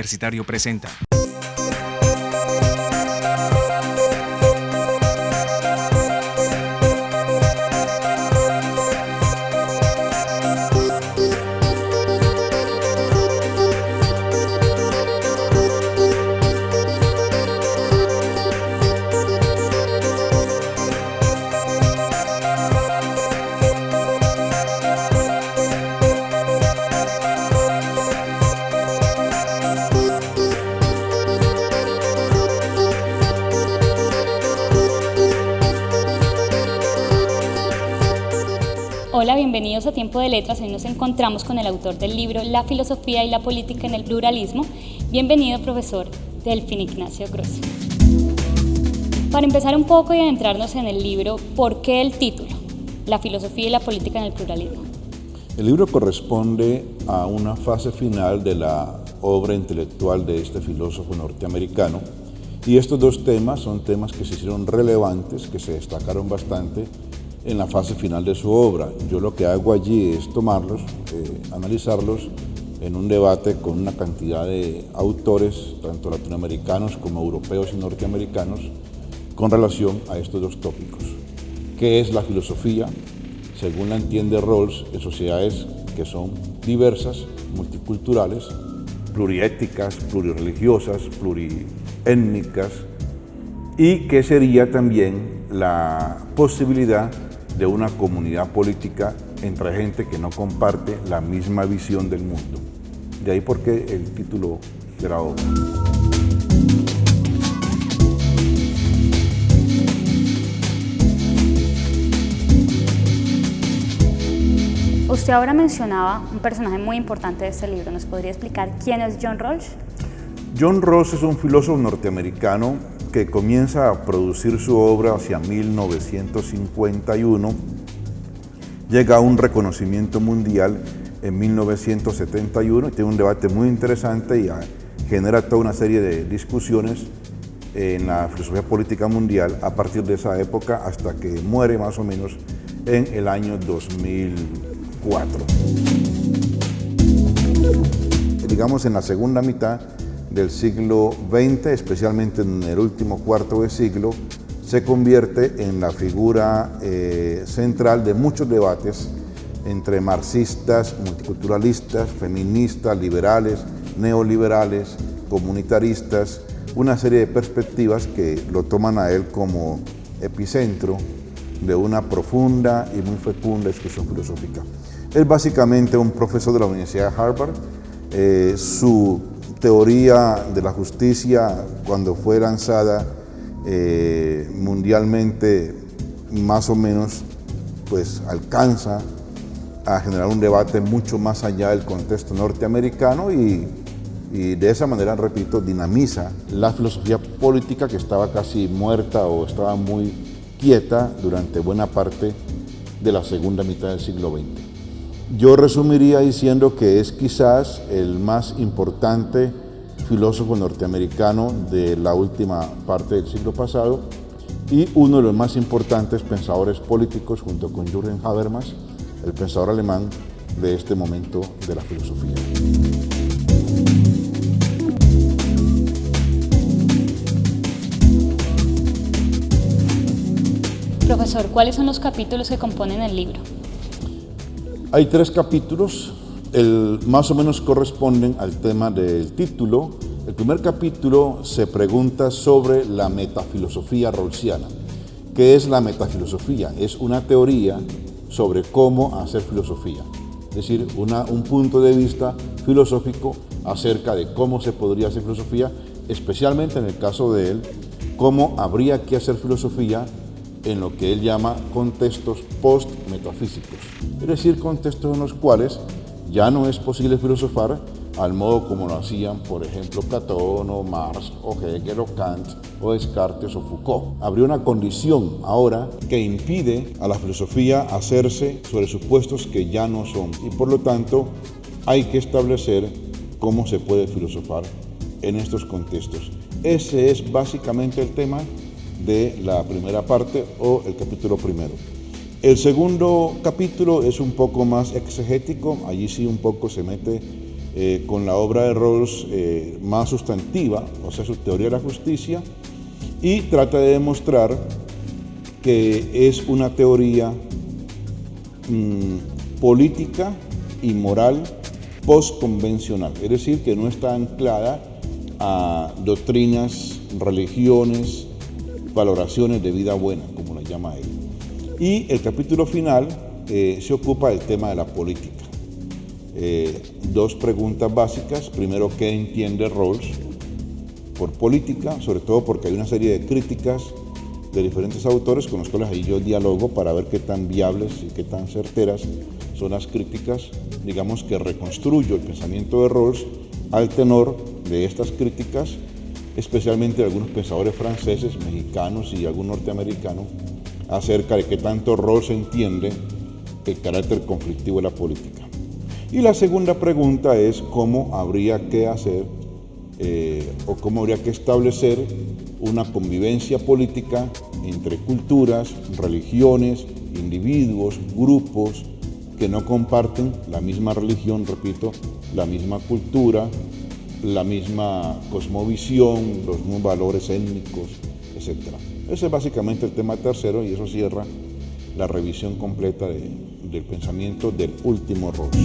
Universitario presenta. Hola, bienvenidos a Tiempo de Letras. Hoy nos encontramos con el autor del libro La filosofía y la política en el pluralismo. Bienvenido, profesor Delfín Ignacio Gross. Para empezar un poco y adentrarnos en el libro, ¿por qué el título? La filosofía y la política en el pluralismo. El libro corresponde a una fase final de la obra intelectual de este filósofo norteamericano, y estos dos temas son temas que se hicieron relevantes, que se destacaron bastante en la fase final de su obra. Yo lo que hago allí es tomarlos, analizarlos en un debate con una cantidad de autores, tanto latinoamericanos como europeos y norteamericanos, con relación a estos dos tópicos. ¿Qué es la filosofía? Según la entiende Rawls, en sociedades que son diversas, multiculturales, pluriéticas, plurireligiosas, pluriétnicas, y que sería también la posibilidad de una comunidad política entre gente que no comparte la misma visión del mundo. De ahí por qué el título de la obra. Usted ahora mencionaba un personaje muy importante de este libro. ¿Nos podría explicar quién es John Rawls? John Rawls es un filósofo norteamericano que comienza a producir su obra hacia 1951, llega a un reconocimiento mundial en 1971 y tiene un debate muy interesante y genera toda una serie de discusiones en la filosofía política mundial a partir de esa época hasta que muere más o menos en el año 2004. Digamos en la segunda mitad del siglo XX, especialmente en el último cuarto de siglo, se convierte en la figura central de muchos debates entre marxistas, multiculturalistas, feministas, liberales, neoliberales, comunitaristas, una serie de perspectivas que lo toman a él como epicentro de una profunda y muy fecunda discusión filosófica. Es básicamente un profesor de la Universidad de Harvard. Su teoría de la justicia, cuando fue lanzada mundialmente, más o menos pues alcanza a generar un debate mucho más allá del contexto norteamericano y de esa manera, repito, dinamiza la filosofía política que estaba casi muerta o estaba muy quieta durante buena parte de la segunda mitad del siglo XX. Yo resumiría diciendo que es quizás el más importante filósofo norteamericano de la última parte del siglo pasado y uno de los más importantes pensadores políticos junto con Jürgen Habermas, el pensador alemán de este momento de la filosofía. Profesor, ¿cuáles son los capítulos que componen el libro? Hay 3 capítulos, más o menos corresponden al tema del título. El primer capítulo se pregunta sobre la metafilosofía rawlsiana. ¿Qué es la metafilosofía? Es una teoría sobre cómo hacer filosofía, es decir, un punto de vista filosófico acerca de cómo se podría hacer filosofía, especialmente en el caso de él, cómo habría que hacer filosofía en lo que él llama contextos post-metafísicos, es decir, contextos en los cuales ya no es posible filosofar al modo como lo hacían, por ejemplo, Platón o Marx o Hegel o Kant o Descartes o Foucault. Habría una condición ahora que impide a la filosofía hacerse sobre supuestos que ya no son y por lo tanto hay que establecer cómo se puede filosofar en estos contextos. Ese es básicamente el tema de la primera parte o el capítulo primero. El segundo capítulo es un poco más exegético, allí sí un poco se mete con la obra de Rawls más sustantiva, o sea, su teoría de la justicia, y trata de demostrar que es una teoría política y moral postconvencional, es decir, que no está anclada a doctrinas, religiones, valoraciones de vida buena, como la llama él. Y el capítulo final se ocupa del tema de la política. Dos preguntas básicas. Primero, ¿qué entiende Rawls por política? Sobre todo porque hay una serie de críticas de diferentes autores con los cuales ahí yo dialogo para ver qué tan viables y qué tan certeras son las críticas, digamos, que reconstruyo el pensamiento de Rawls al tenor de estas críticas, especialmente de algunos pensadores franceses, mexicanos y algún norteamericano, acerca de qué tanto Rawls entiende el carácter conflictivo de la política. Y la segunda pregunta es cómo habría que hacer o cómo habría que establecer una convivencia política entre culturas, religiones, individuos, grupos que no comparten la misma religión, repito, la misma cultura, la misma cosmovisión, los mismos valores étnicos, etc. Ese es básicamente el tema tercero y eso cierra la revisión completa del pensamiento del último Rawls.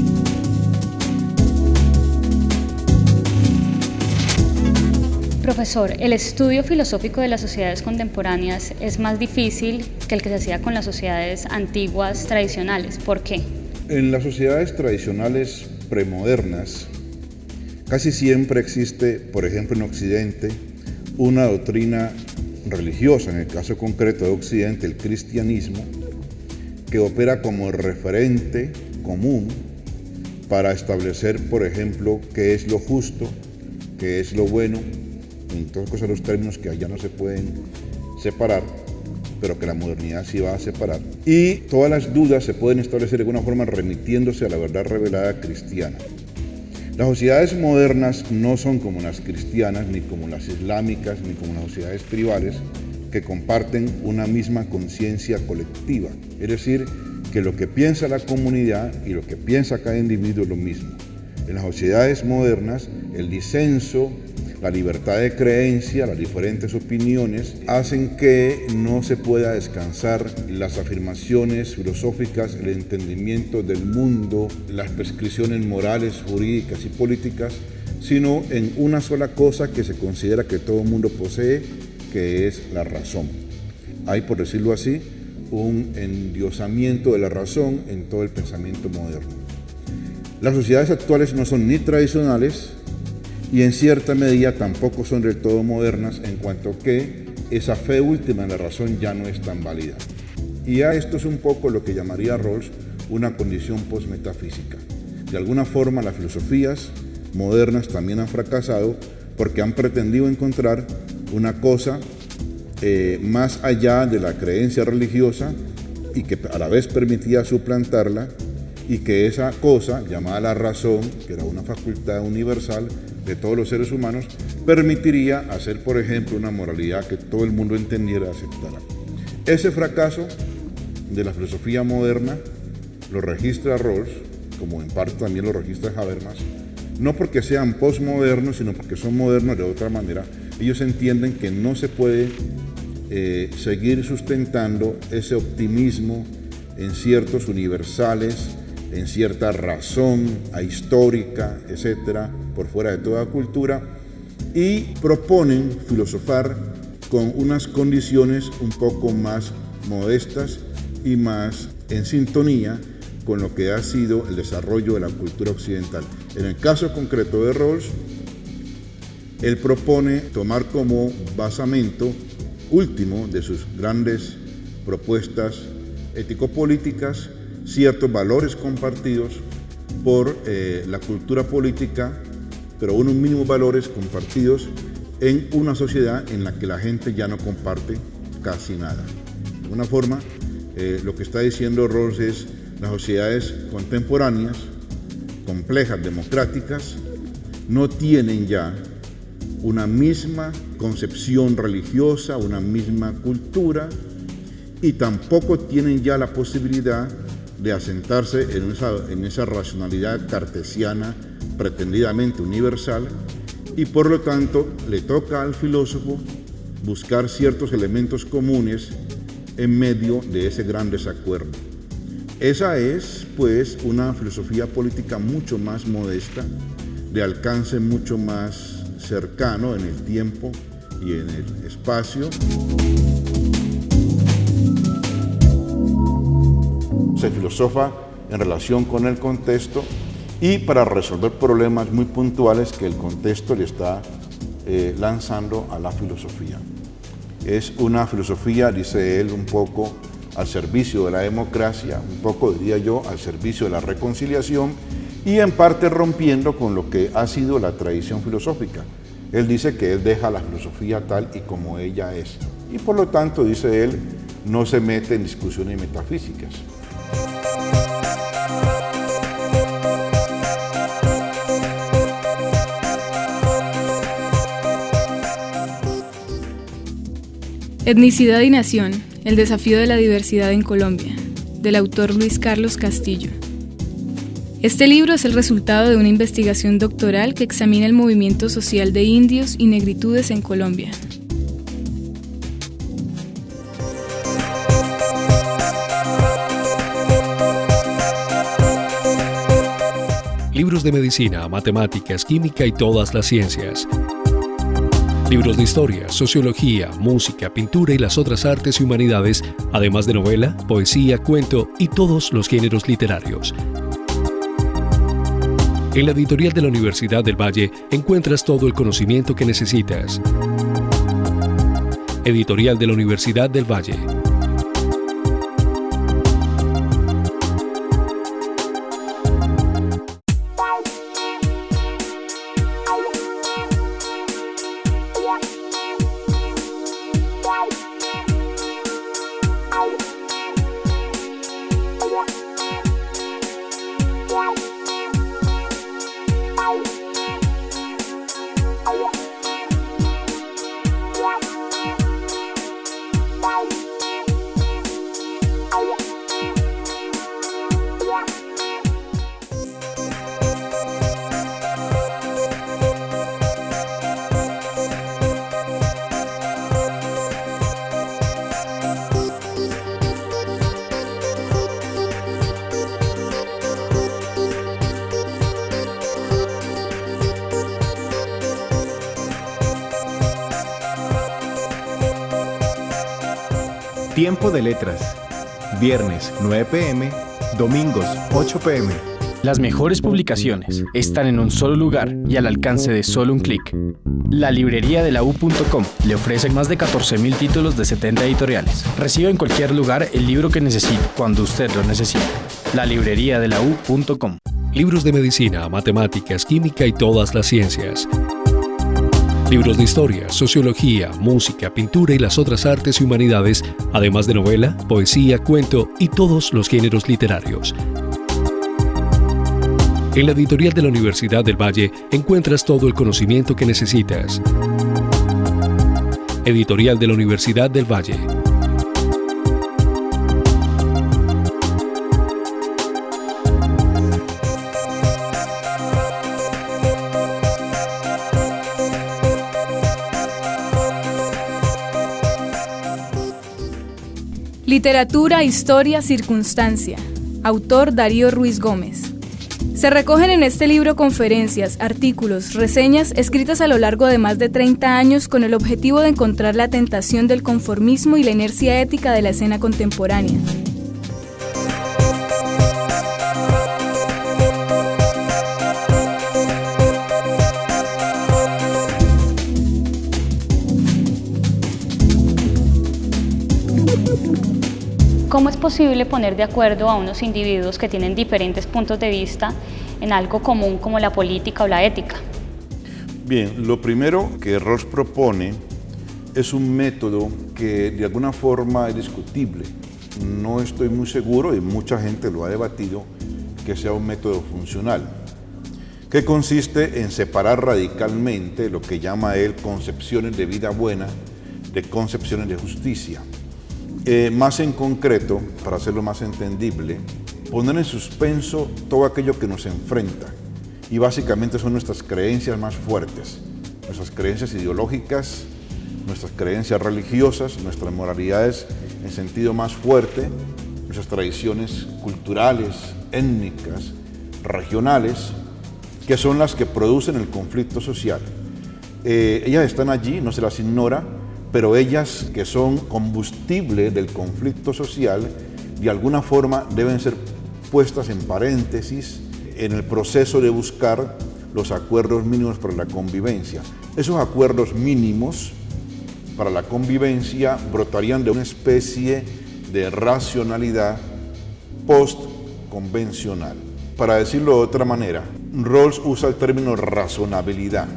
Profesor, el estudio filosófico de las sociedades contemporáneas es más difícil que el que se hacía con las sociedades antiguas tradicionales. ¿Por qué? En las sociedades tradicionales premodernas, casi siempre existe, por ejemplo en Occidente, una doctrina religiosa, en el caso concreto de Occidente, el cristianismo, que opera como referente común para establecer, por ejemplo, qué es lo justo, qué es lo bueno, en todas cosas los términos que allá no se pueden separar, pero que la modernidad sí va a separar. Y todas las dudas se pueden establecer de alguna forma remitiéndose a la verdad revelada cristiana. Las sociedades modernas no son como las cristianas, ni como las islámicas, ni como las sociedades tribales, que comparten una misma conciencia colectiva. Es decir, que lo que piensa la comunidad y lo que piensa cada individuo es lo mismo. En las sociedades modernas, el disenso, la libertad de creencia, las diferentes opiniones, hacen que no se pueda descansar las afirmaciones filosóficas, el entendimiento del mundo, las prescripciones morales, jurídicas y políticas, sino en una sola cosa que se considera que todo el mundo posee, que es la razón. Hay, por decirlo así, un endiosamiento de la razón en todo el pensamiento moderno. Las sociedades actuales no son ni tradicionales, y en cierta medida tampoco son del todo modernas en cuanto que esa fe última en la razón ya no es tan válida. Y a esto es un poco lo que llamaría Rawls una condición postmetafísica. De alguna forma las filosofías modernas también han fracasado porque han pretendido encontrar una cosa más allá de la creencia religiosa y que a la vez permitía suplantarla, y que esa cosa llamada la razón, que era una facultad universal de todos los seres humanos, permitiría hacer, por ejemplo, una moralidad que todo el mundo entendiera y aceptara. Ese fracaso de la filosofía moderna lo registra Rawls, como en parte también lo registra Habermas, no porque sean postmodernos, sino porque son modernos de otra manera. Ellos entienden que no se puede seguir sustentando ese optimismo en ciertos universales, en cierta razón ahistórica, etcétera, por fuera de toda cultura, y proponen filosofar con unas condiciones un poco más modestas y más en sintonía con lo que ha sido el desarrollo de la cultura occidental. En el caso concreto de Rawls, él propone tomar como basamento último de sus grandes propuestas ético-políticas ciertos valores compartidos por la cultura política, pero unos mínimos valores compartidos en una sociedad en la que la gente ya no comparte casi nada. De alguna forma, lo que está diciendo Rawls es las sociedades contemporáneas, complejas, democráticas, no tienen ya una misma concepción religiosa, una misma cultura, y tampoco tienen ya la posibilidad de asentarse en esa racionalidad cartesiana pretendidamente universal, y por lo tanto le toca al filósofo buscar ciertos elementos comunes en medio de ese gran desacuerdo. Esa es, pues, una filosofía política mucho más modesta, de alcance mucho más cercano en el tiempo y en el espacio. Se filosofa en relación con el contexto y para resolver problemas muy puntuales que el contexto le está lanzando a la filosofía. Es una filosofía, dice él, un poco al servicio de la democracia, un poco, diría yo, al servicio de la reconciliación y en parte rompiendo con lo que ha sido la tradición filosófica. Él dice que él deja la filosofía tal y como ella es y por lo tanto, dice él, no se mete en discusiones metafísicas. Etnicidad y nación, el desafío de la diversidad en Colombia, del autor Luis Carlos Castillo. Este libro es el resultado de una investigación doctoral que examina el movimiento social de indios y negritudes en Colombia. Libros de medicina, matemáticas, química y todas las ciencias. Libros de historia, sociología, música, pintura y las otras artes y humanidades, además de novela, poesía, cuento y todos los géneros literarios. En la editorial de la Universidad del Valle encuentras todo el conocimiento que necesitas. Editorial de la Universidad del Valle. Tiempo de letras. Viernes 9 p.m, domingos 8 p.m. Las mejores publicaciones están en un solo lugar y al alcance de solo un clic. La librería de la U.com le ofrece más de 14.000 títulos de 70 editoriales. Recibe en cualquier lugar el libro que necesite, cuando usted lo necesite. La librería de la U.com. Libros de medicina, matemáticas, química y todas las ciencias. Libros de historia, sociología, música, pintura y las otras artes y humanidades, además de novela, poesía, cuento y todos los géneros literarios. En la editorial de la Universidad del Valle encuentras todo el conocimiento que necesitas. Editorial de la Universidad del Valle. Literatura, historia, circunstancia. Autor Darío Ruiz Gómez. Se recogen en este libro conferencias, artículos, reseñas escritas a lo largo de más de 30 años con el objetivo de encontrar la tentación del conformismo y la inercia ética de la escena contemporánea. ¿Cómo es posible poner de acuerdo a unos individuos que tienen diferentes puntos de vista en algo común como la política o la ética? Bien, lo primero que Rawls propone es un método que de alguna forma es discutible. No estoy muy seguro, y mucha gente lo ha debatido, que sea un método funcional, que consiste en separar radicalmente lo que llama él concepciones de vida buena de concepciones de justicia. Más en concreto, para hacerlo más entendible, poner en suspenso todo aquello que nos enfrenta y básicamente son nuestras creencias más fuertes, nuestras creencias ideológicas, nuestras creencias religiosas, nuestras moralidades en sentido más fuerte, nuestras tradiciones culturales, étnicas, regionales, que son las que producen el conflicto social. Ellas están allí, no se las ignora, pero ellas que son combustible del conflicto social, de alguna forma deben ser puestas en paréntesis en el proceso de buscar los acuerdos mínimos para la convivencia. Esos acuerdos mínimos para la convivencia brotarían de una especie de racionalidad post-convencional. Para decirlo de otra manera, Rawls usa el término razonabilidad,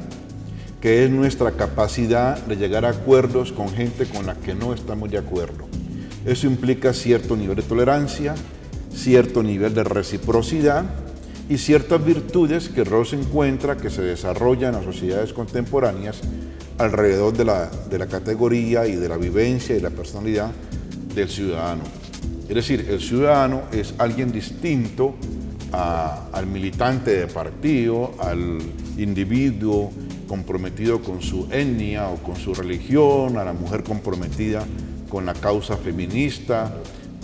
que es nuestra capacidad de llegar a acuerdos con gente con la que no estamos de acuerdo. Eso implica cierto nivel de tolerancia, cierto nivel de reciprocidad y ciertas virtudes que Rawls encuentra que se desarrollan en las sociedades contemporáneas alrededor de la categoría y de la vivencia y la personalidad del ciudadano. Es decir, el ciudadano es alguien distinto al militante de partido, al individuo comprometido con su etnia o con su religión, a la mujer comprometida con la causa feminista,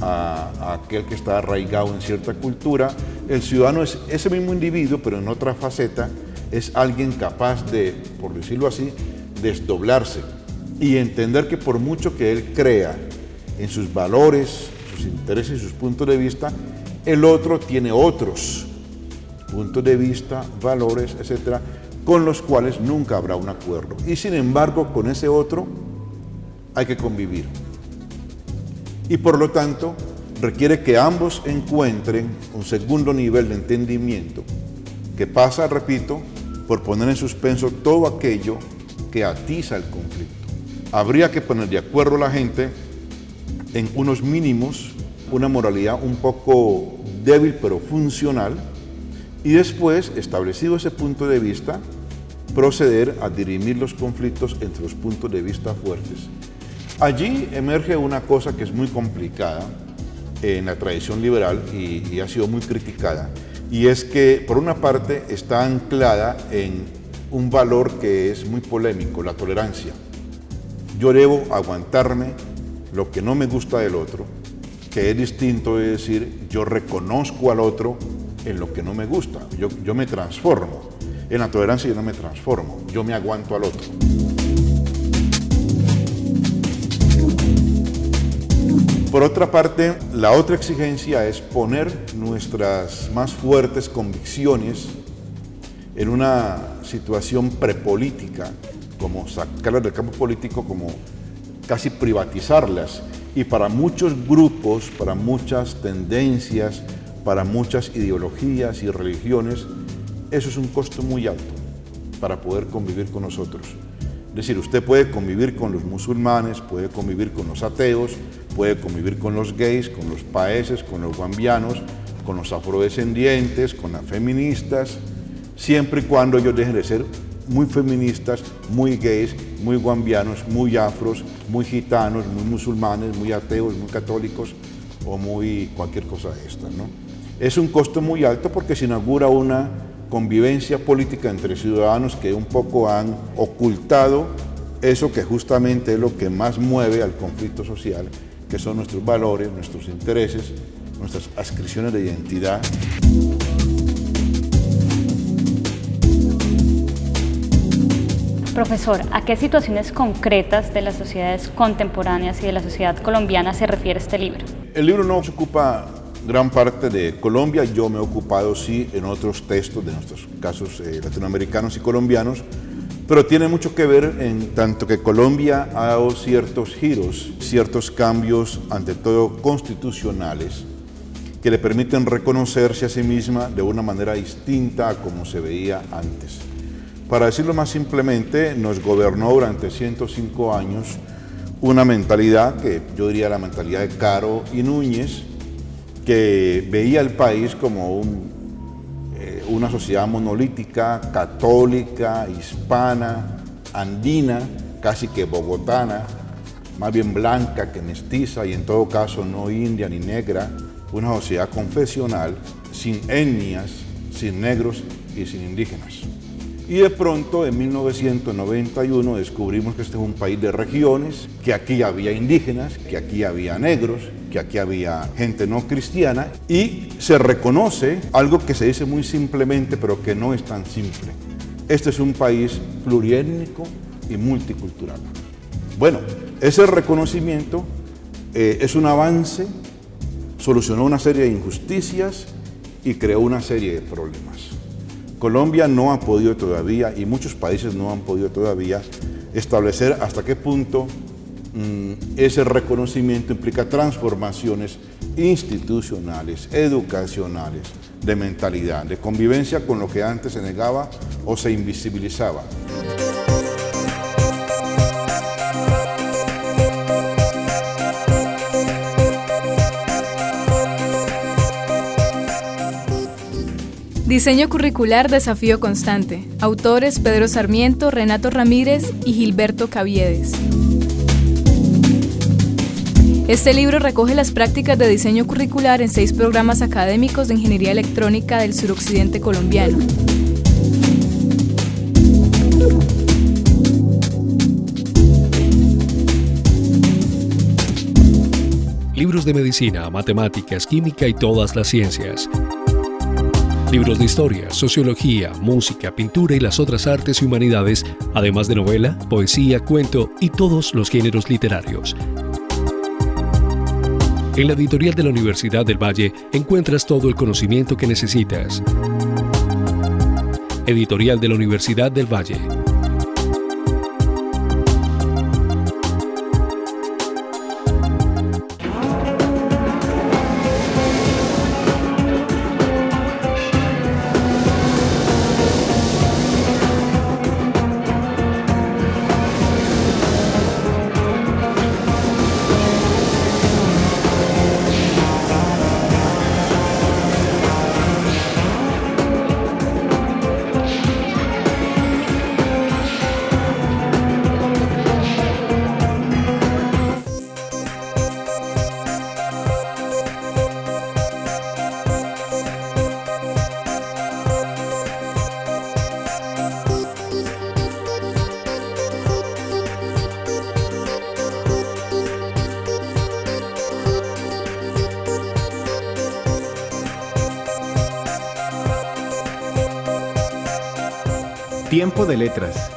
a aquel que está arraigado en cierta cultura. El ciudadano es ese mismo individuo, pero en otra faceta, es alguien capaz de, por decirlo así, desdoblarse y entender que por mucho que él crea en sus valores, sus intereses y sus puntos de vista, el otro tiene otros puntos de vista, valores, etcétera, con los cuales nunca habrá un acuerdo. Y sin embargo, con ese otro hay que convivir. Y por lo tanto, requiere que ambos encuentren un segundo nivel de entendimiento que pasa, repito, por poner en suspenso todo aquello que atiza el conflicto. Habría que poner de acuerdo a la gente en unos mínimos, una moralidad un poco débil pero funcional, y después, establecido ese punto de vista, proceder a dirimir los conflictos entre los puntos de vista fuertes. Allí emerge una cosa que es muy complicada en la tradición liberal y ha sido muy criticada, y es que por una parte está anclada en un valor que es muy polémico, la tolerancia. Yo debo aguantarme lo que no me gusta del otro, que es distinto de decir yo reconozco al otro en lo que no me gusta, yo me transformo. En la tolerancia yo no me transformo, yo me aguanto al otro. Por otra parte, la otra exigencia es poner nuestras más fuertes convicciones en una situación prepolítica, como sacarlas del campo político, como casi privatizarlas. Y para muchos grupos, para muchas tendencias, para muchas ideologías y religiones, eso es un costo muy alto para poder convivir con nosotros. Es decir, usted puede convivir con los musulmanes, puede convivir con los ateos, puede convivir con los gays, con los paeses, con los guambianos, con los afrodescendientes, con las feministas, siempre y cuando ellos dejen de ser muy feministas, muy gays, muy guambianos, muy afros, muy gitanos, muy musulmanes, muy ateos, muy católicos o muy cualquier cosa de estas, ¿no? Es un costo muy alto porque se inaugura una convivencia política entre ciudadanos que un poco han ocultado eso que justamente es lo que más mueve al conflicto social, que son nuestros valores, nuestros intereses, nuestras adscripciones de identidad. Profesor, ¿a qué situaciones concretas de las sociedades contemporáneas y de la sociedad colombiana se refiere este libro? El libro no se ocupa gran parte de Colombia, yo me he ocupado sí en otros textos de nuestros casos latinoamericanos y colombianos, pero tiene mucho que ver en tanto que Colombia ha dado ciertos giros, ciertos cambios, ante todo constitucionales, que le permiten reconocerse a sí misma de una manera distinta a como se veía antes. Para decirlo más simplemente, nos gobernó durante 105 años una mentalidad que yo diría la mentalidad de Caro y Núñez, que veía el país como una sociedad monolítica, católica, hispana, andina, casi que bogotana, más bien blanca que mestiza y en todo caso no india ni negra, una sociedad confesional, sin etnias, sin negros y sin indígenas. Y de pronto, en 1991, descubrimos que este es un país de regiones, que aquí había indígenas, que aquí había negros, que aquí había gente no cristiana, y se reconoce algo que se dice muy simplemente, pero que no es tan simple. Este es un país pluriétnico y multicultural. Bueno, ese reconocimiento es un avance, solucionó una serie de injusticias y creó una serie de problemas. Colombia no ha podido todavía, y muchos países no han podido todavía, establecer hasta qué punto ese reconocimiento implica transformaciones institucionales, educacionales, de mentalidad, de convivencia con lo que antes se negaba o se invisibilizaba. Diseño curricular, desafío constante. Autores: Pedro Sarmiento, Renato Ramírez y Gilberto Caviedes. Este libro recoge las prácticas de diseño curricular en 6 programas académicos de ingeniería electrónica del suroccidente colombiano. Libros de medicina, matemáticas, química y todas las ciencias. Libros de historia, sociología, música, pintura y las otras artes y humanidades, además de novela, poesía, cuento y todos los géneros literarios. En la editorial de la Universidad del Valle encuentras todo el conocimiento que necesitas. Editorial de la Universidad del Valle. Tiempo de letras.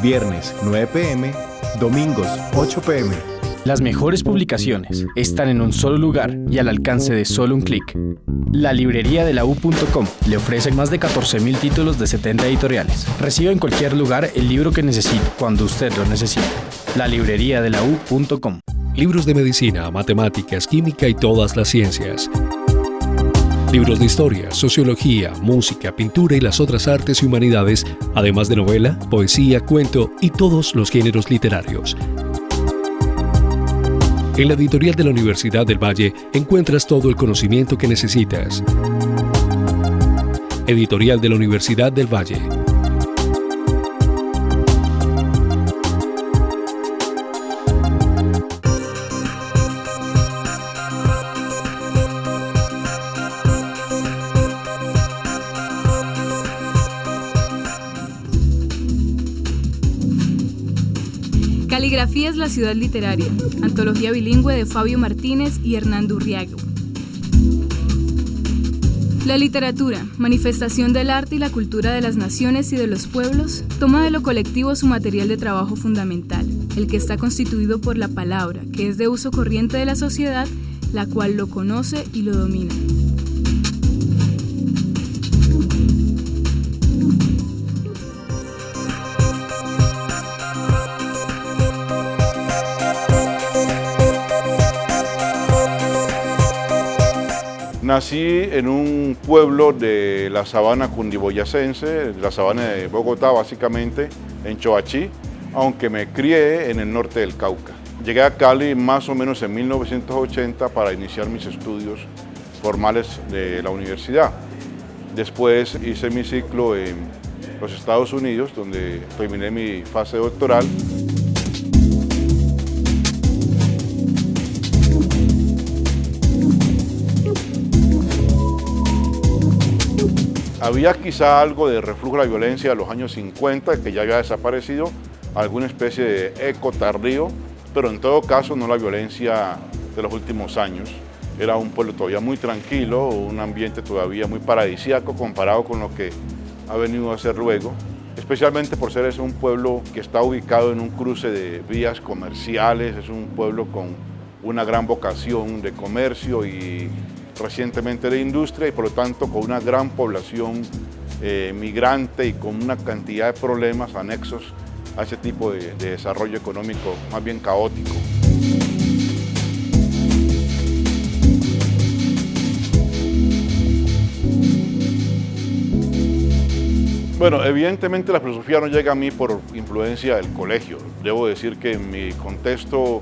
Viernes 9 p.m, domingos 8 p.m. Las mejores publicaciones están en un solo lugar y al alcance de solo un clic. La librería de la U.com le ofrece más de 14.000 títulos de 70 editoriales. Reciba en cualquier lugar el libro que necesite, cuando usted lo necesite. La librería de la U.com. Libros de medicina, matemáticas, química y todas las ciencias. Libros de historia, sociología, música, pintura y las otras artes y humanidades, además de novela, poesía, cuento y todos los géneros literarios. En la editorial de la Universidad del Valle encuentras todo el conocimiento que necesitas. Editorial de la Universidad del Valle. Caligrafía es la ciudad literaria, antología bilingüe de Fabio Martínez y Hernando Urriago. La literatura, manifestación del arte y la cultura de las naciones y de los pueblos, toma de lo colectivo su material de trabajo fundamental, el que está constituido por la palabra, que es de uso corriente de la sociedad, la cual lo conoce y lo domina. Nací en un pueblo de la sabana cundiboyacense, la sabana de Bogotá básicamente, en Choachí, aunque me crié en el norte del Cauca. Llegué a Cali más o menos en 1980 para iniciar mis estudios formales de la universidad. Después hice mi ciclo en los Estados Unidos, donde terminé mi fase doctoral. Había quizá algo de reflujo de la violencia de los años 50 que ya había desaparecido, alguna especie de eco tardío, pero en todo caso no la violencia de los últimos años. Era un pueblo todavía muy tranquilo, un ambiente todavía muy paradisíaco comparado con lo que ha venido a ser luego, especialmente por ser un pueblo que está ubicado en un cruce de vías comerciales, es un pueblo con una gran vocación de comercio y recientemente de industria y por lo tanto con una gran población migrante y con una cantidad de problemas anexos a ese tipo de desarrollo económico más bien caótico. Bueno, evidentemente la filosofía no llega a mí por influencia del colegio. Debo decir que en mi contexto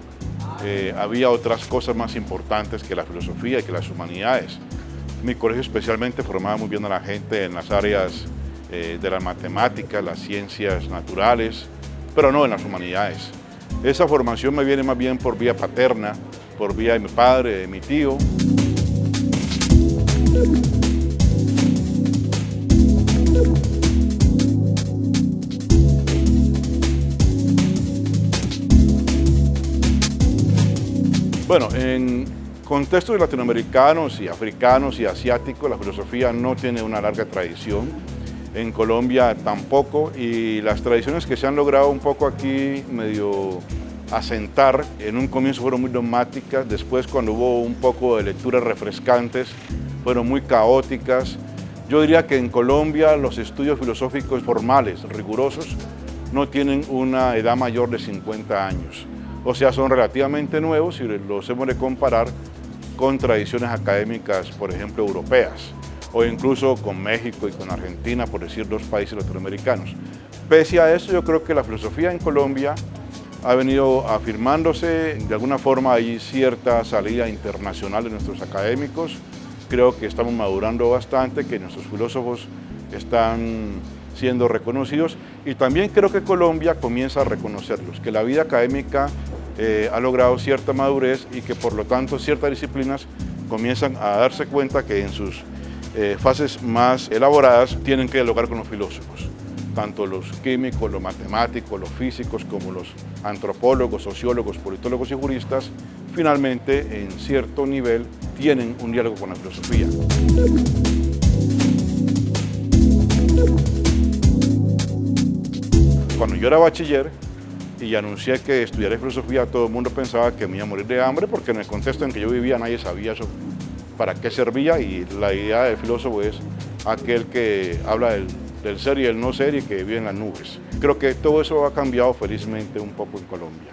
había otras cosas más importantes que la filosofía y que las humanidades. Mi colegio especialmente formaba muy bien a la gente en las áreas de la matemática, las ciencias naturales, pero no en las humanidades. Esa formación me viene más bien por vía paterna, por vía de mi padre, de mi tío. Bueno, en contextos latinoamericanos y africanos y asiáticos, la filosofía no tiene una larga tradición. En Colombia tampoco, y las tradiciones que se han logrado un poco aquí medio asentar, en un comienzo fueron muy dogmáticas, después cuando hubo un poco de lecturas refrescantes, fueron muy caóticas. Yo diría que en Colombia los estudios filosóficos formales, rigurosos, no tienen una edad mayor de 50 años. O sea, son relativamente nuevos y los hemos de comparar con tradiciones académicas, por ejemplo, europeas, o incluso con México y con Argentina, por decir dos países latinoamericanos. Pese a eso, yo creo que la filosofía en Colombia ha venido afirmándose, de alguna forma hay cierta salida internacional de nuestros académicos, creo que estamos madurando bastante, que nuestros filósofos están siendo reconocidos y también creo que Colombia comienza a reconocerlos, que la vida académica ha logrado cierta madurez y que por lo tanto ciertas disciplinas comienzan a darse cuenta que en sus fases más elaboradas tienen que dialogar con los filósofos, tanto los químicos, los matemáticos, los físicos, como los antropólogos, sociólogos, politólogos y juristas, finalmente en cierto nivel tienen un diálogo con la filosofía. Cuando yo era bachiller y anuncié que estudiaría filosofía, todo el mundo pensaba que me iba a morir de hambre porque en el contexto en que yo vivía nadie sabía eso, para qué servía, y la idea del filósofo es aquel que habla del ser y el no ser y que vive en las nubes. Creo que todo eso ha cambiado felizmente un poco en Colombia.